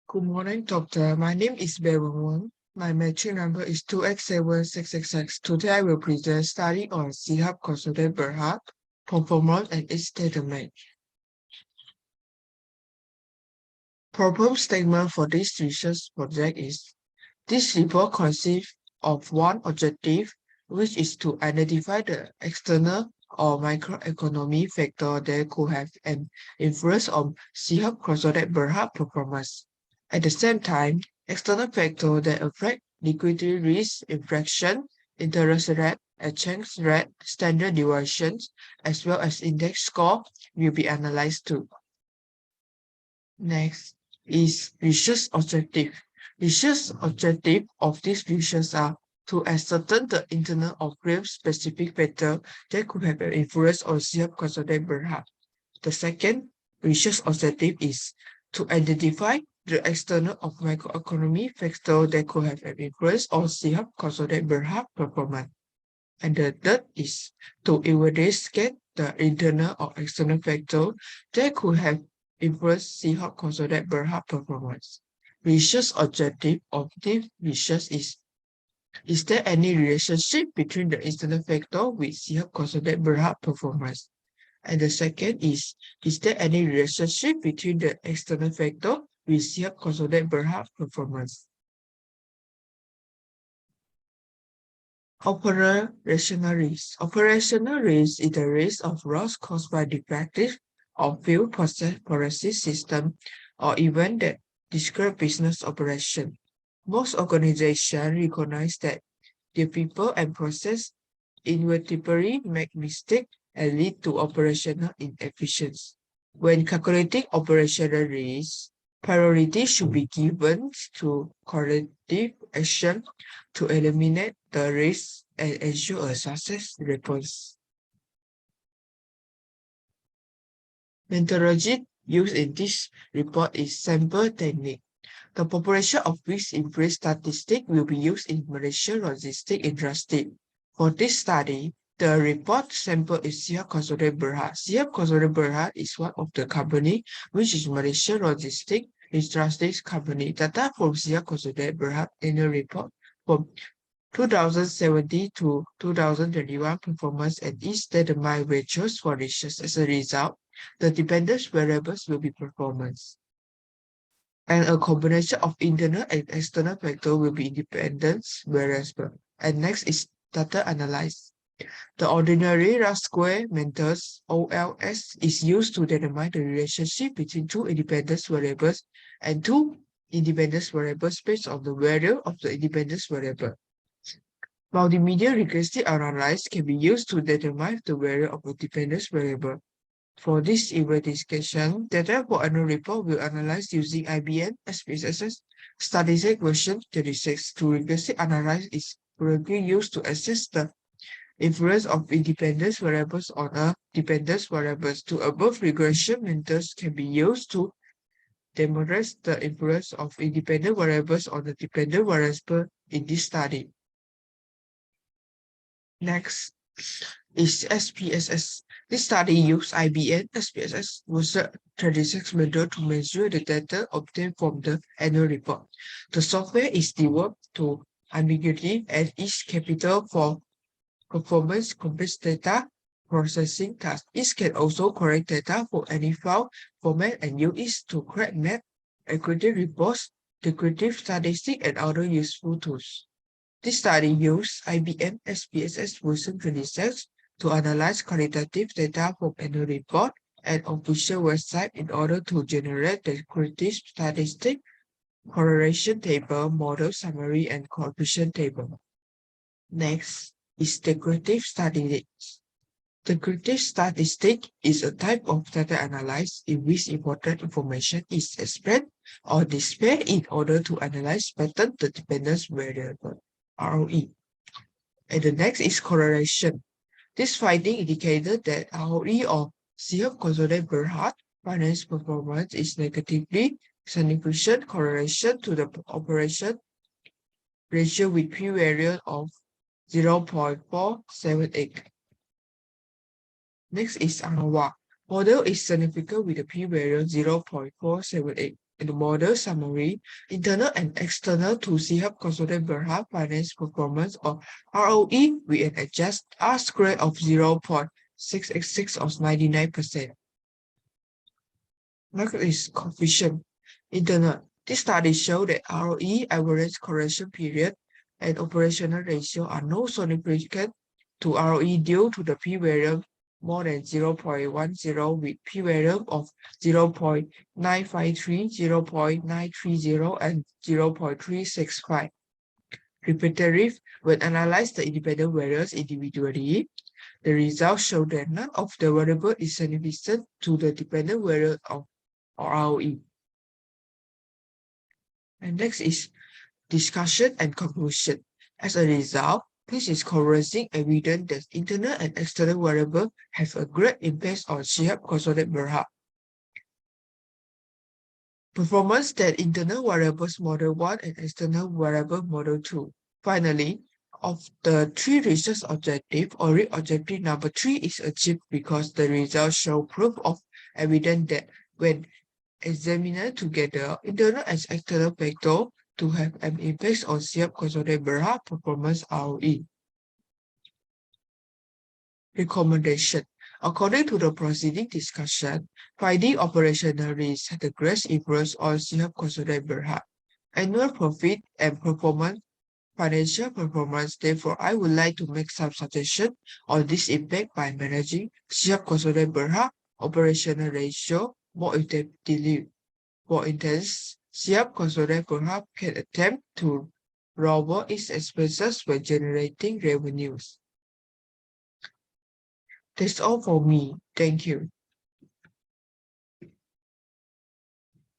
Good morning, doctor. My name is Berhad. My metric number is 2x7666. Today I will present study on CHAP Consolidate Berhad, performance and its determinant. Problem statement for this research project is, this report consists of one objective, which is to identify the external or microeconomic factor that could have an influence on CHAP Consolidate Berhad performance. At the same time, external factors that affect liquidity risk, inflation, interest rate, exchange rate, standard deviations, as well as index score will be analyzed too. Next is research objective. Research objective of these research are to ascertain the internal or frame-specific factor that could have an influence on CHAP Consolidate Berhad. The second research objective is to identify the external or microeconomic factor that could have an influence on CHAP Consolidate Berhad performance. And the third is to investigate the internal or external factor that could have influenced CHAP Consolidate Berhad performance. Research objective of this research is there any relationship between the external factor with CHAP Consolidate Berhad performance? And the second is there any relationship between the external factor with CHAP Consolidate Berhad performance? Operational risk. Operational risk is the risk of loss caused by defective or failed process system or event that disrupt business operation. Most organizations recognize that their people and process inevitably make mistakes and lead to operational inefficiency. When calculating operational risk, priority should be given to corrective action to eliminate the risk and ensure a success response. Methodology used in this report is sample technique. The population of which influence statistic will be used in Malaysia logistics industry. For this study, the report sample is CHAP Consolidate Berhad. CHAP Consolidate Berhad is one of the company which is Malaysia logistics industry company. Data from CHAP Consolidate Berhad annual report from 2017 to 2021 performance and its determined ratios for research. As a result, the dependent variables will be performance. And a combination of internal and external factors will be independence variable. And next is data analysis. The ordinary least square method (OLS) is used to determine the relationship between two independent variables and two independent variables based on the value of the independent variable. Multimedia regressive analysis can be used to determine the value of a dependent variable. For this investigation, data for annual report will analyze using IBM SPSS statistic version 36. To regressive analysis is currently used to assess the influence of independent variables on a dependent variables. To above regression methods can be used to demonstrate the influence of independent variables on the dependent variable in this study. Next is SPSS. This study used IBM SPSS version 36 method to measure the data obtained from the annual report. The software is developed to ambiguity and is capital for performance complex data processing tasks. It can also correct data for any file format and use it to create map, equity reports, descriptive statistics, and other useful tools. This study used IBM SPSS version 26 to analyze qualitative data from annual report and official website in order to generate descriptive statistic, correlation table, model summary, and coefficient table. Next is descriptive statistics. Descriptive statistic is a type of data analysis in which important information is expressed or displayed in order to analyze pattern the dependence variable. ROE. And the next is correlation. This finding indicated that ROE of CHAP Consolidate Berhad finance performance is negatively significant correlation to the operation ratio with p-value of 0.478. Next is ANOVA. Model is significant with a p-value 0.478. in the model summary, internal and external to Sihab Consolidate Berhad finance performance or ROE with an adjusted R square of 0.686 or 99%. Next is coefficient. Internal. This study showed that ROE, average correction period, and operational ratio are not significant to ROE due to the p-value more than 0.10 with p-value of 0.953, 0.930, and 0.365. Repetitive, when analyzed the independent variables individually, the results show that none of the variables is significant to the dependent variable of ROE. And next is discussion and conclusion. As a result, this is convincing evidence that internal and external variables have a great impact on Sihab Consolidate Berhad. Performance that internal variables model 1 and external variable model 2. Finally, of the three research objectives, only objective number 3 is achieved because the results show proof of evidence that when examined together, internal and external factors to have an impact on Sihab Consolidate Berhad performance ROE. Recommendation. According to the preceding discussion, finding operational risk had the greatest influence on Sihab Consolidate Berhad. Annual profit and performance, financial performance. Therefore, I would like to make some suggestions on this impact by managing Sihab Consolidate Berhad operational ratio more effectively. For instance, Sihab Consolidate Berhad can attempt to lower its expenses when generating revenues. That's all for me. Thank you.